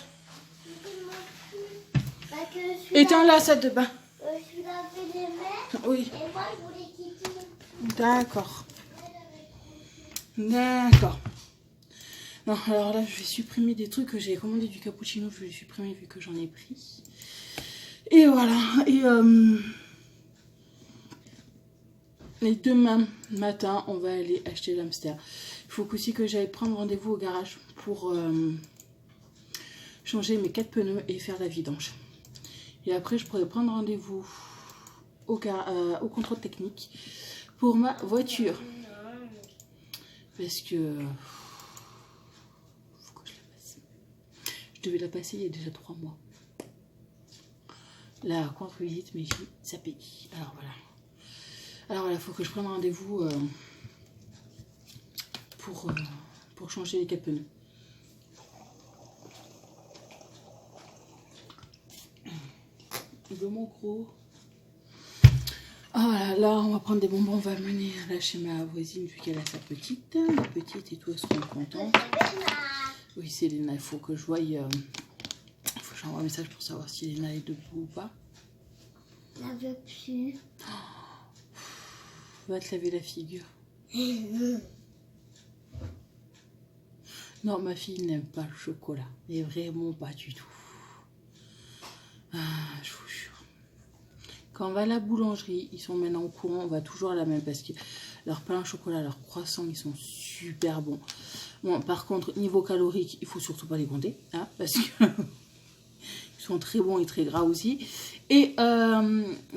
Éteins la salle de bain. Je suis lavé les mains. Oui. Et moi, je voulais quitter. D'accord. D'accord. Non, alors là, je vais supprimer des trucs que j'ai commandé du cappuccino. Je vais les supprimer vu que j'en ai pris. Et voilà. Et demain matin, on va aller acheter l'hamster. Il faut aussi que j'aille prendre rendez-vous au garage pour changer mes 4 pneus et faire la vidange. Et après, je pourrais prendre rendez-vous au contrôle technique pour ma voiture. Parce que... faut que je la passe. Je devais la passer il y a déjà 3 mois. La contre-visite, mais ça paye. Alors voilà. Alors voilà, il faut que je prenne rendez-vous pour changer les 4 pneus. veux mon gros. Oh là, on va prendre des bonbons, on va mener là chez ma voisine vu qu'elle a sa petite. La petite et tout, elles seront contentes. Oui, c'est Léna, il faut que je voie. Il faut que j'envoie un message pour savoir si Léna est debout ou pas. Je la veux plus. Va te laver la figure. Non, ma fille n'aime pas le chocolat. Mais vraiment pas du tout. Ah, je vous jure. Quand on va à la boulangerie, ils sont maintenant au courant, on va toujours à la même parce que leur pain au chocolat, leurs croissants, ils sont super bons. Bon, par contre, niveau calorique, il faut surtout pas les compter, hein, parce que ils sont très bons et très gras aussi. Et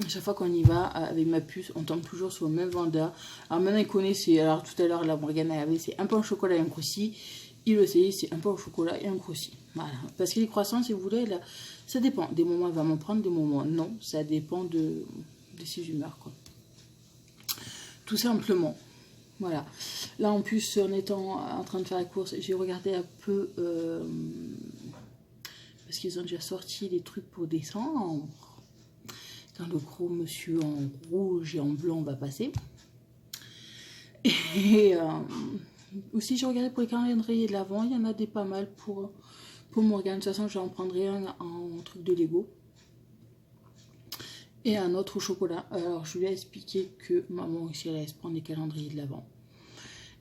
chaque fois qu'on y va avec ma puce, on tombe toujours sur le même vendeur. Alors maintenant, il connaît, alors tout à l'heure, la Morgane avait, c'est un pain au chocolat et un croussi. Il le sait, c'est un pain au chocolat et un croussi. Voilà. Parce que les croissants, si vous voulez, là, ça dépend. Des moments, elle va m'en prendre, des moments, non. Ça dépend de ses humeurs, quoi. Tout simplement. Voilà. Là, en plus, en étant en train de faire la course, j'ai regardé un peu... parce qu'ils ont déjà sorti les trucs pour décembre. Quand le gros monsieur en rouge et en blanc va passer. Et... aussi, j'ai regardé pour les calendriers de l'Avent, il y en a des pas mal pour Morgane. De toute façon, j'en prendrai un en truc de Lego. Et un autre au chocolat. Alors, je lui ai expliqué que maman aussi, elle allait se prendre des calendriers de l'Avent.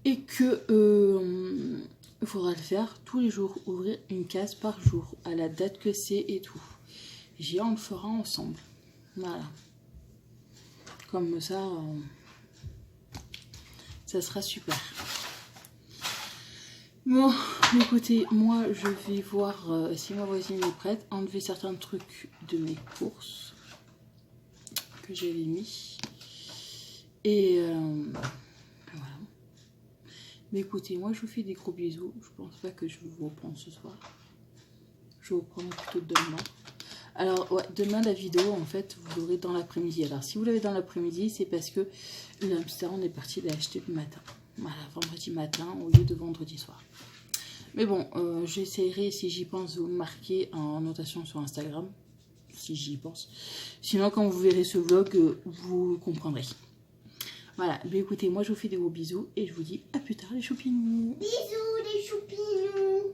Et que il faudra le faire tous les jours, ouvrir une case par jour, à la date que c'est et tout. J'ai on le fera ensemble. Voilà. Comme ça, ça sera super. Bon, écoutez, moi je vais voir si ma voisine est prête, enlever certains trucs de mes courses que j'avais mis. Et voilà. Mais écoutez, moi je vous fais des gros bisous. Je pense pas que je vais vous reprendre ce soir. Je vais vous reprendre plutôt demain. Alors, ouais, demain la vidéo, en fait, vous l'aurez dans l'après-midi. Alors, si vous l'avez dans l'après-midi, c'est parce que le hamster, on est parti l'acheter le matin. Voilà, vendredi matin au lieu de vendredi soir. Mais bon, j'essaierai, si j'y pense, de vous le marquer en notation sur Instagram. Si j'y pense. Sinon, quand vous verrez ce vlog, vous comprendrez. Voilà, mais écoutez, moi je vous fais des gros bisous et je vous dis à plus tard les choupinous. Bisous les choupinous.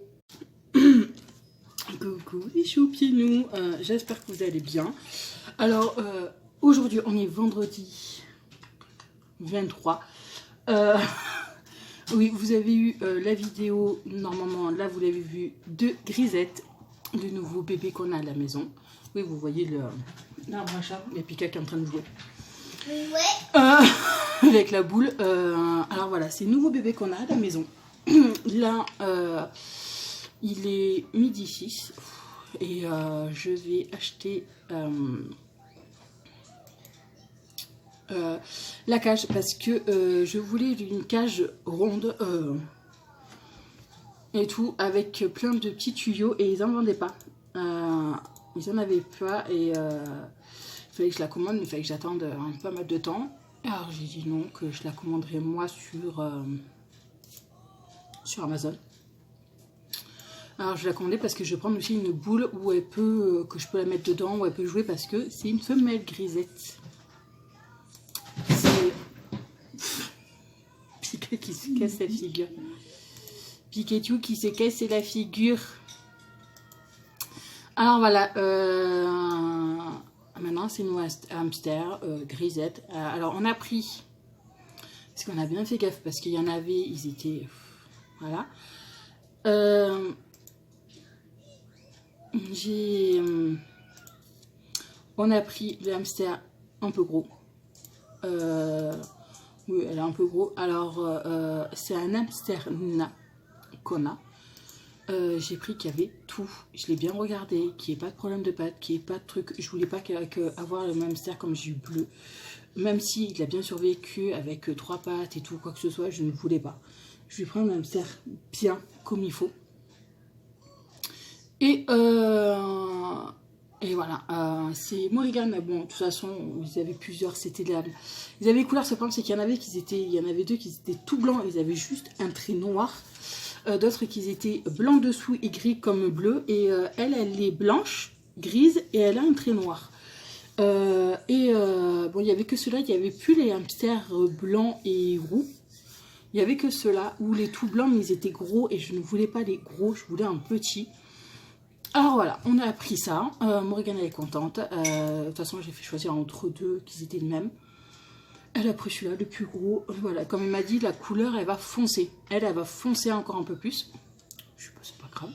Coucou les choupinous, j'espère que vous allez bien. Alors, aujourd'hui, on est vendredi 23. Oui, vous avez eu la vidéo, normalement, là, vous l'avez vu, de Grisette, le nouveau bébé qu'on a à la maison. Oui, vous voyez l'arbre à chat, il y a Pika qui est en train de jouer. Ouais. Avec la boule. Alors voilà, c'est le nouveau bébé qu'on a à la maison. Là, il est midi 6 et je vais acheter la cage parce que je voulais une cage ronde et tout avec plein de petits tuyaux et ils n'en vendaient pas. Ils n'en avaient pas et il fallait que je la commande, mais il fallait que j'attende pas mal de temps. Alors j'ai dit non, que je la commanderai moi sur Amazon. Alors je vais la commander parce que je vais prendre aussi une boule où elle peut, que je peux la mettre dedans, où elle peut jouer parce que c'est une femelle Grisette. C'est Pikachu qui se casse la figure. Pikachu qui se casse la figure. Alors voilà, maintenant c'est nos hamsters, Grisette. Alors on a pris, parce qu'on a bien fait gaffe, parce qu'il y en avait, ils étaient, voilà. On a pris le hamster un peu gros. Oui, elle est un peu gros. Alors c'est un hamster qu'on a. J'ai pris qu'il y avait tout. Je l'ai bien regardé, qu'il n'y ait pas de problème de pattes, qu'il n'y ait pas de truc. Je voulais pas avoir le même hamster comme j'ai eu bleu. Même s'il a bien survécu avec 3 pattes et tout, quoi que ce soit, je ne voulais pas. Je vais prendre un hamster bien comme il faut. Et voilà, c'est Morrigan. Bon, de toute façon, ils avaient plusieurs, c'était là. Ils avaient couleur, ce problème, c'est qu'il y en avait il y en avait 2 qui étaient tout blancs, ils avaient juste un trait noir. D'autres qui étaient blancs dessous et gris comme bleu. Et elle est blanche, grise et elle a un trait noir. Bon, il n'y avait que ceux-là, il n'y avait plus les hamsters blancs et roux. Il n'y avait que ceux-là, ou les tout blancs, mais ils étaient gros et je ne voulais pas les gros, je voulais un petit. Alors voilà, on a appris ça. Morgane, elle est contente. De toute façon, j'ai fait choisir entre deux qui étaient les mêmes. Elle a pris celui-là, le plus gros. Voilà, comme elle m'a dit, la couleur, elle va foncer. Elle va foncer encore un peu plus. Je sais pas, c'est pas grave.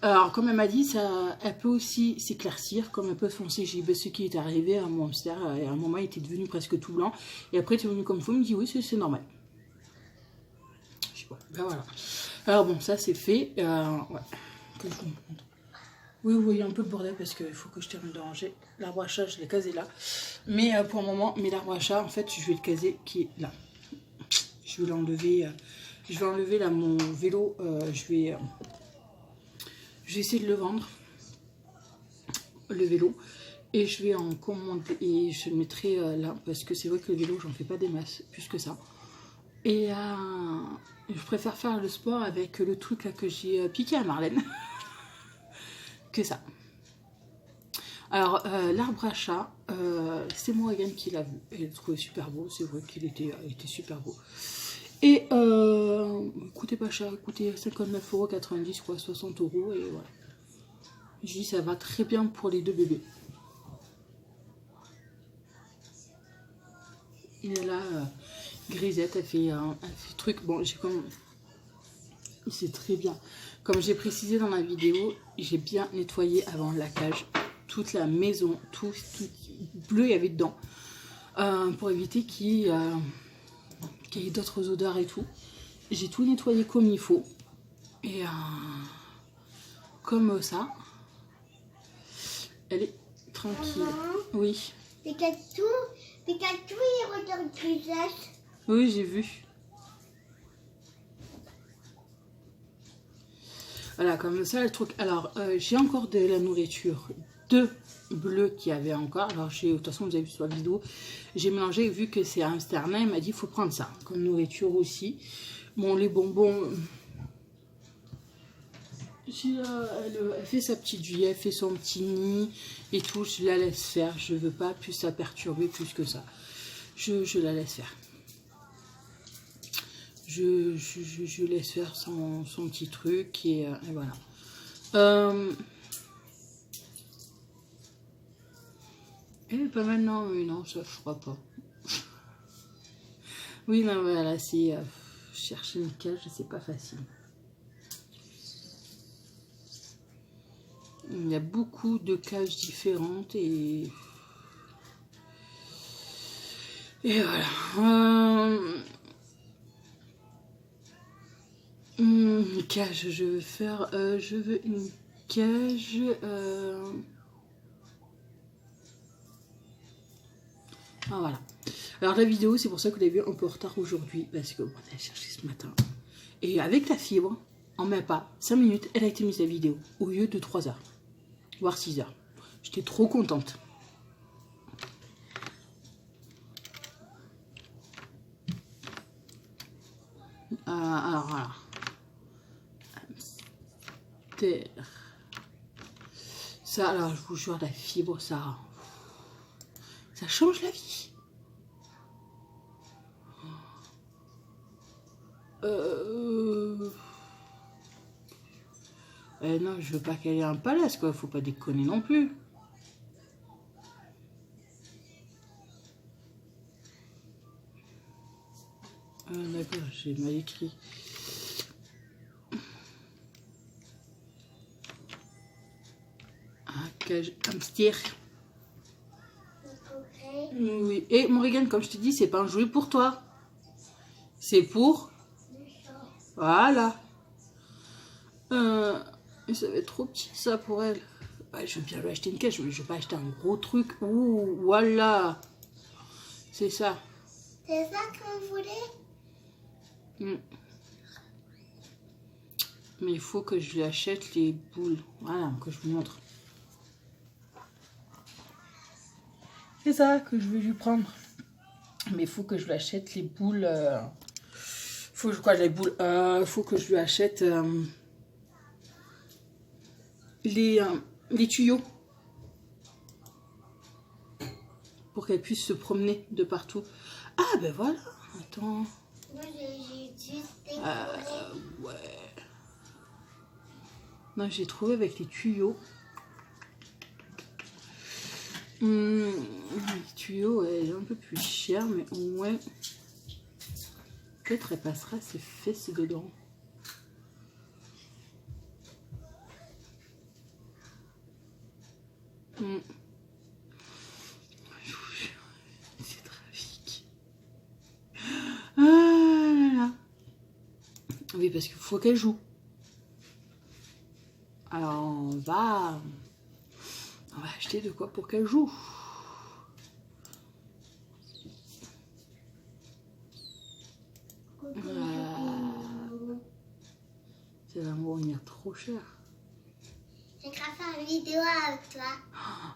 Alors, comme elle m'a dit, ça, elle peut aussi s'éclaircir, comme elle peut foncer. J'ai dit, ce qui est arrivé à mon hamster, à un moment, il était devenu presque tout blanc. Et après, il est devenu comme il faut. Il me dit, oui, c'est normal. Je sais pas, ben voilà. Alors bon, ça, c'est fait. Ouais, que je vous montre. Oui, vous voyez un peu le bordel parce qu'il faut que je termine de ranger. L'arbre à chat, je l'ai casé là. Mais pour le moment, l'arbre à chat, en fait, je vais le caser qui est là. Je vais l'enlever. Je vais enlever là mon vélo. Je vais essayer de le vendre. Le vélo. Et je vais en commander. Et je le mettrai là. Parce que c'est vrai que le vélo, j'en fais pas des masses. Plus que ça. Et je préfère faire le sport avec le truc là que j'ai piqué à Marlène. Que ça. Alors, l'arbre à chat, c'est Morgane qui l'a vu. Elle le trouvait super beau. C'est vrai qu'il était super beau. Et coûtait pas cher, coûtait 59,90 €, quoi, 60 €. Et voilà. Je dis, ça va très bien pour les deux bébés. Il est là, Grisette, elle fait truc. Bon, j'ai comme. C'est très bien. Comme j'ai précisé dans la vidéo, j'ai bien nettoyé avant la cage. Toute la maison, tout bleu il y avait dedans. Pour éviter qu'il y ait d'autres odeurs et tout. J'ai tout nettoyé comme il faut. Et comme ça. Elle est tranquille. Maman, Oui. Pikachu, il regarde Grisette. Oui, j'ai vu. Voilà, comme ça, le truc. Alors, j'ai encore de la nourriture. Deux bleus qu'il y avait encore. Alors, de toute façon, vous avez vu sur la vidéo, j'ai mélangé, vu que c'est un hamster nain, il m'a dit, il faut prendre ça, comme nourriture aussi. Bon, les bonbons, elle fait sa petite vie, elle fait son petit nid et tout, je la laisse faire. Je veux pas plus la perturber plus que ça. Je la laisse faire. Je laisse faire son petit truc et voilà. Elle est pas mal, non, oui, non, ça je crois pas. Oui, non, voilà, c'est chercher une cage, c'est pas facile. Il y a beaucoup de cages différentes et voilà. Une cage, je veux faire. Je veux une cage. Ah voilà. Alors la vidéo, c'est pour ça que vous l'avez vu un peu en retard aujourd'hui, parce que bon, on a cherché ce matin. Et avec la fibre, en même pas 5 minutes, elle a été mise la vidéo, au lieu de 3 heures, voire 6 heures. J'étais trop contente. Alors voilà. Ça, alors je vous jure, la fibre, ça change la vie. Non, je veux pas qu'elle ait un palace, quoi. Faut pas déconner non plus. D'accord, j'ai mal écrit. Un cage hamster. Oui. Et Morgane, comme je te dis, c'est pas un jouet pour toi. C'est pour. Voilà. Et ça va être trop petit ça pour elle. Ouais, je veux bien lui acheter une cage, mais je vais pas acheter un gros truc. Ouh, voilà. C'est ça. C'est ça que vous voulez? Mais il faut que je lui achète les boules. Voilà, que je vous montre. C'est ça que je vais lui prendre. Mais il faut que je lui achète les boules. Faut que les boules. Faut que je lui achète les tuyaux. pour qu'elle puisse se promener de partout. Ah ben voilà, attends. Moi, j'ai juste Ouais. Non, j'ai trouvé avec les tuyaux. Les tuyaux, elle est un peu plus chère, mais ouais. Peut-être elle passera ses fesses dedans. C'est tragique. Ah là là. Oui, parce qu'il faut qu'elle joue. Alors on va acheter de quoi pour qu'elle joue. Ça va me revenir trop cher. J'ai grave fait une vidéo avec toi.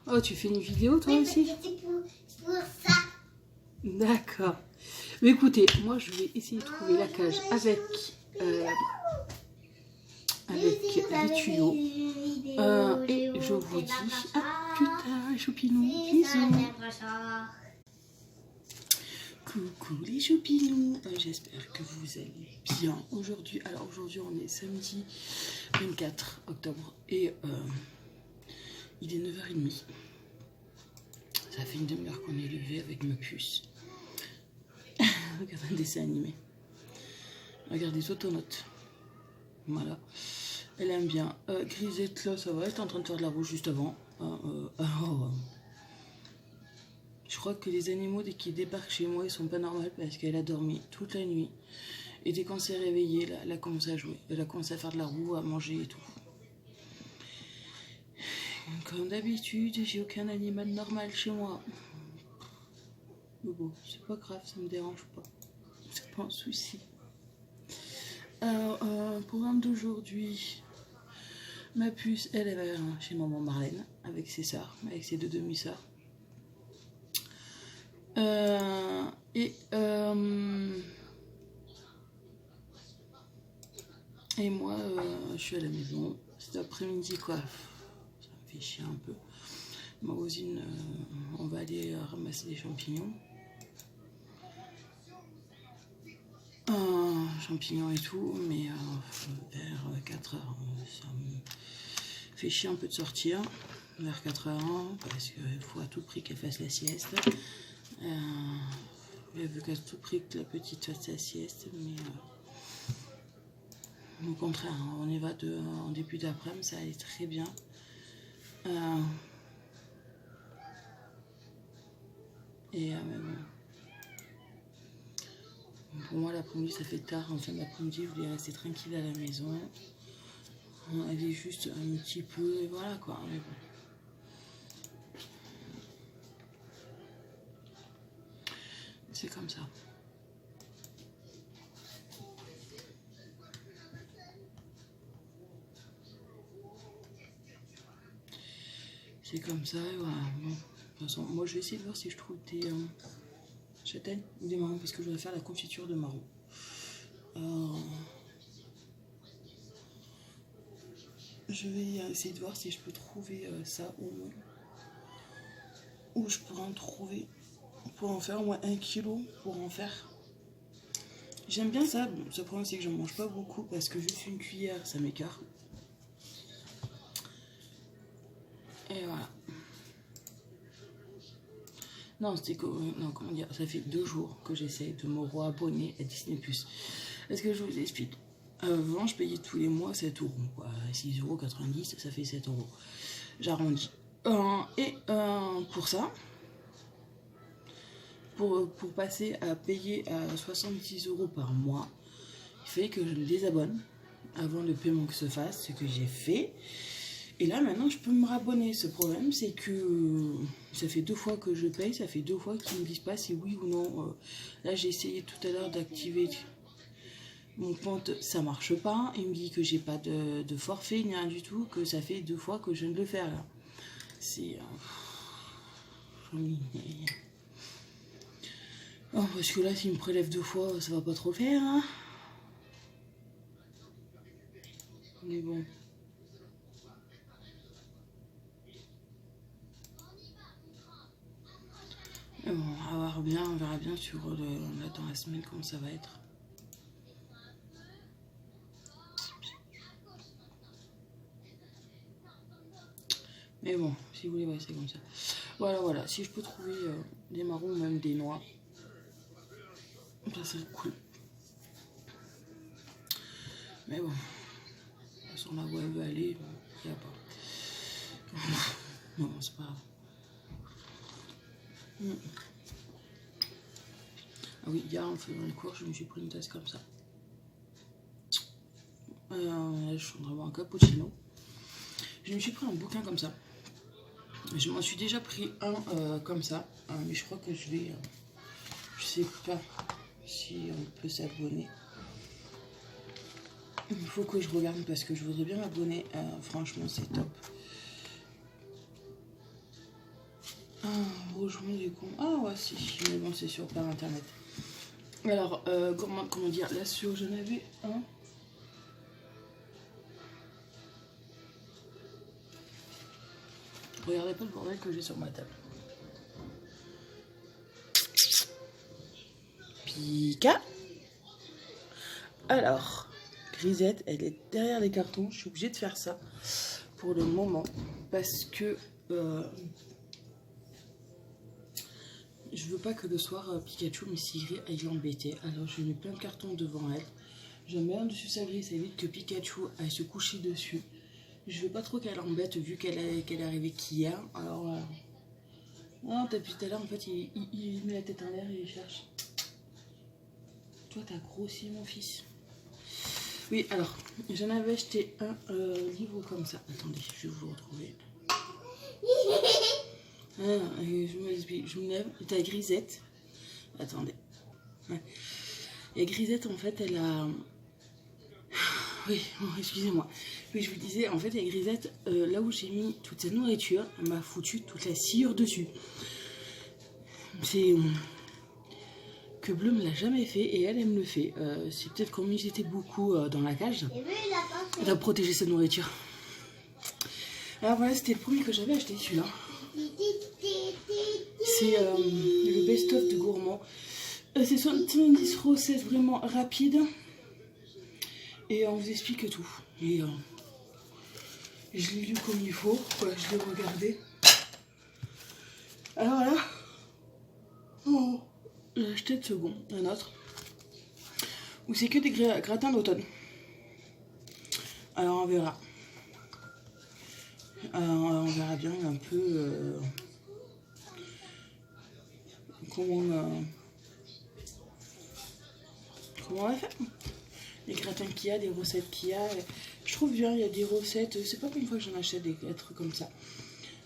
Oh, tu fais une vidéo toi aussi? C'est pour ça. D'accord. Mais écoutez, moi je vais essayer de trouver la cage avec les tuyaux. Et je vous dis à plus tard, choupinous. Bisous. Coucou les choupinous. J'espère que vous allez bien aujourd'hui. Alors aujourd'hui on est samedi 24 octobre et il est 9h30. Ça fait une demi-heure qu'on est levé avec ma puce. Regarde un dessin animé. Regardez Totonote. Voilà. Elle aime bien. Grisette là, ça va. Elle est en train de faire de la roue juste avant. Je crois que les animaux, dès qu'ils débarquent chez moi, ils sont pas normaux parce qu'elle a dormi toute la nuit. Et dès qu'on s'est réveillé, là, elle a commencé à jouer. Elle a commencé à faire de la roue, à manger et tout. Comme d'habitude, j'ai aucun animal normal chez moi. Mais bon, c'est pas grave, ça me dérange pas. C'est pas un souci. Alors, programme d'aujourd'hui. Ma puce, elle va chez maman Marlène avec ses sœurs, avec ses deux demi-sœurs. Et moi, je suis à la maison. Cet après-midi, quoi. Ça me fait chier un peu. Ma voisine, on va aller ramasser des champignons. Champignons et tout, mais vers 4 heures, ça me fait chier un peu de sortir. Vers 4 heures, parce qu'il faut à tout prix qu'elle fasse la sieste. Elle veut qu'à tout prix que la petite fasse sa sieste, mais au contraire, on y va en début d'après-midi, ça allait très bien. Mais bon. Pour moi, l'après-midi, ça fait tard. En fin d'après-midi, je voulais rester tranquille à la maison. Aller juste un petit peu, et voilà quoi. Mais bon. C'est comme ça. C'est comme ça, et voilà. Bon, de toute façon, moi, je vais essayer de voir si je trouve des châtaignes ou des marrons, parce que je voudrais faire la confiture de marrons. Je vais essayer de voir si je peux trouver ça ou je pourrais en trouver pour en faire au moins 1 kilo pour en faire. J'aime bien ça. Bon, le problème c'est que j'en mange pas beaucoup parce que juste une cuillère ça m'écarte. Et voilà. Non, non, comment dire, ça fait 2 jours que j'essaie de me re-abonner à Disney+. Est-ce que je vous explique? Avant, je payais tous les mois 7 euros. 6,90 €, ça fait 7 euros. J'arrondis. Pour ça, pour passer à payer à 70 € par mois, il fallait que je me désabonne avant le paiement que se fasse, ce que j'ai fait. Et là, maintenant, je peux me rabonner. Ce problème, c'est que ça fait 2 fois que je paye, ça fait 2 fois qu'ils me disent pas si oui ou non. Là, j'ai essayé tout à l'heure d'activer mon compte, ça marche pas. Il me dit que j'ai pas de forfait, ni rien du tout, que ça fait 2 fois que je viens de le faire, là. C'est... Oh, parce que là, s'il me prélève 2 fois, ça va pas trop le faire, hein. Mais bon... Bon, on verra bien sur là, dans la semaine comment ça va être. Mais bon, si vous voulez, ouais, c'est comme ça. Voilà. Si je peux trouver des marrons ou même des noirs, ça serait cool. Mais bon, sur la voie elle veut aller, il n'y a pas. Non, c'est pas grave. Ah oui, hier en faisant les cours, je me suis pris une tasse comme ça. Je suis en train de boire un cappuccino. Je me suis pris un bouquin comme ça. Je m'en suis déjà pris un comme ça, mais je crois que je vais. Je sais pas si on peut s'abonner. Il faut que je regarde parce que je voudrais bien m'abonner. Franchement, c'est top. Rejoins du compte. Ah ouais, si, mais bon, c'est sur par internet. Alors, comment dire, là sur j'en avais un. Regardez pas le bordel que j'ai sur ma table. Pika. Alors, Grisette, elle est derrière les cartons. Je suis obligée de faire ça pour le moment parce que je veux pas que le soir Pikachu, mais Siri aille l'embêter. Alors, je mets plein de cartons devant elle. Je mets un dessus sa grille, ça évite que Pikachu aille se coucher dessus. Je veux pas trop qu'elle embête vu qu'elle est arrivée qu'hier. Alors, non, depuis tout à l'heure, en fait, il met la tête en l'air et il cherche. Toi, t'as grossi, mon fils. Oui, alors, j'en avais acheté un livre comme ça. Attendez, je vais vous retrouver. Je m'explique. Je me lève. T'as Grisette. Attendez. Ouais. Et Grisette, en fait, elle a... Oui, bon, excusez-moi. Oui, je vous disais, en fait, il y a Grisette, là où j'ai mis toute cette nourriture, elle m'a foutu toute la sciure dessus. C'est... que Bleu me l'a jamais fait et elle me le fait. C'est peut-être comme ils étaient beaucoup dans la cage. Elle a protégé sa nourriture. Alors voilà, c'était le premier que j'avais acheté, celui-là. C'est le best-of de Gourmand. C'est 70 recettes vraiment rapides. Et on vous explique tout. Et je l'ai lu comme il faut. Voilà, je l'ai regardé. Alors là, oh, j'ai acheté de second, un autre. Où c'est que des gratins d'automne. Alors on verra. On verra bien un peu comment on va faire. Les gratins qu'il y a, des recettes qu'il y a. Je trouve bien, il y a des recettes. C'est pas une fois que j'en achète des trucs comme ça.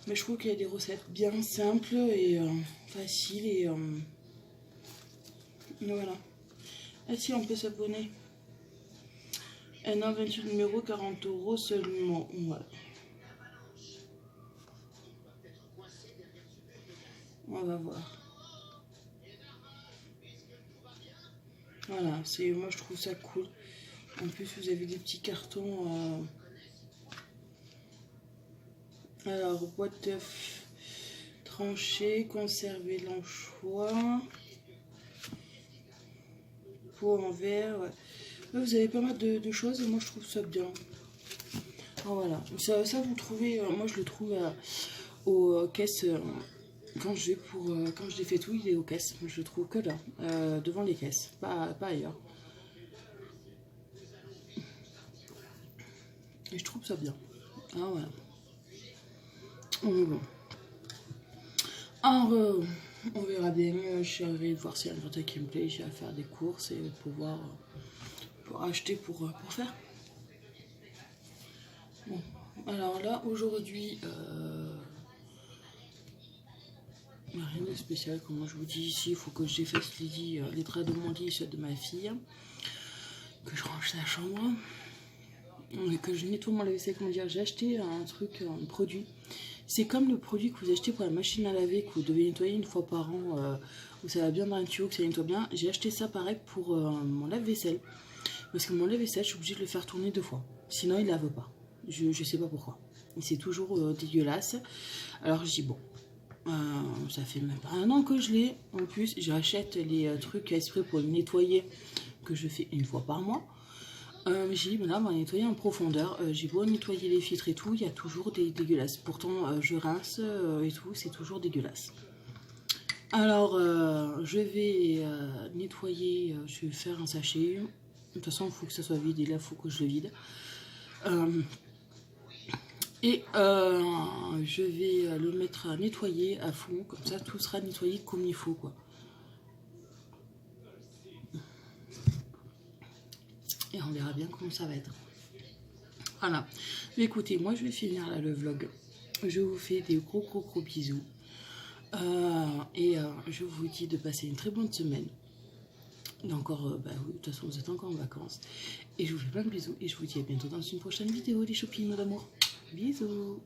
Mais je trouve qu'il y a des recettes bien simples et faciles. Et voilà. Ah si, on peut s'abonner. Un 28 numéro, 40 € seulement. Voilà. On va voir. Voilà, moi je trouve ça cool. En plus, vous avez des petits cartons. Alors, boîte d'œufs tranché, conservé l'anchois. Pot en verre. Ouais. Là, vous avez pas mal de choses et moi je trouve ça bien. Alors, voilà. Ça vous trouvez. Moi je le trouve aux caisses. Quand je les fais tout, il est aux caisses. Je le trouve que là, devant les caisses, pas ailleurs. Et je trouve ça bien. Ah voilà. Bon. Alors, on verra bien. Je vais voir s'il y a un gratin qui me plaît. Je vais faire des courses et pouvoir pour acheter pour faire. Bon. Alors là, aujourd'hui, rien de spécial. Comme je vous dis ici, il faut que j'efface les draps de mon lit et ceux de ma fille. Que je range la chambre. Et que je nettoie mon lave-vaisselle. Comment dire, j'ai acheté un produit. C'est comme le produit que vous achetez pour la machine à laver, que vous devez nettoyer une fois par an, où ça va bien dans un tuyau, que ça nettoie bien. J'ai acheté ça pareil pour mon lave-vaisselle. Parce que mon lave-vaisselle, je suis obligée de le faire tourner 2 fois. Sinon, il ne lave pas. Je sais pas pourquoi. Et c'est toujours dégueulasse. Alors, je dis bon. Ça fait même pas un an que je l'ai. En plus, j'achète les trucs exprès pour le nettoyer, que je fais une fois par mois. J'ai dit, là, on va nettoyer en profondeur. J'ai beau nettoyer les filtres et tout, il y a toujours des dégueulasses. Pourtant, je rince et tout, c'est toujours dégueulasse. Alors, je vais nettoyer, je vais faire un sachet. De toute façon, il faut que ça soit vide et là, il faut que je le vide. Je vais le mettre à nettoyer à fond, comme ça, tout sera nettoyé comme il faut, quoi. Et on verra bien comment ça va être. Voilà. Mais écoutez, moi, je vais finir là le vlog. Je vous fais des gros bisous. Je vous dis de passer une très bonne semaine. Encore, oui, de toute façon, vous êtes encore en vacances. Et je vous fais plein de bisous. Et je vous dis à bientôt dans une prochaine vidéo, les chopines d'amour. Bisous.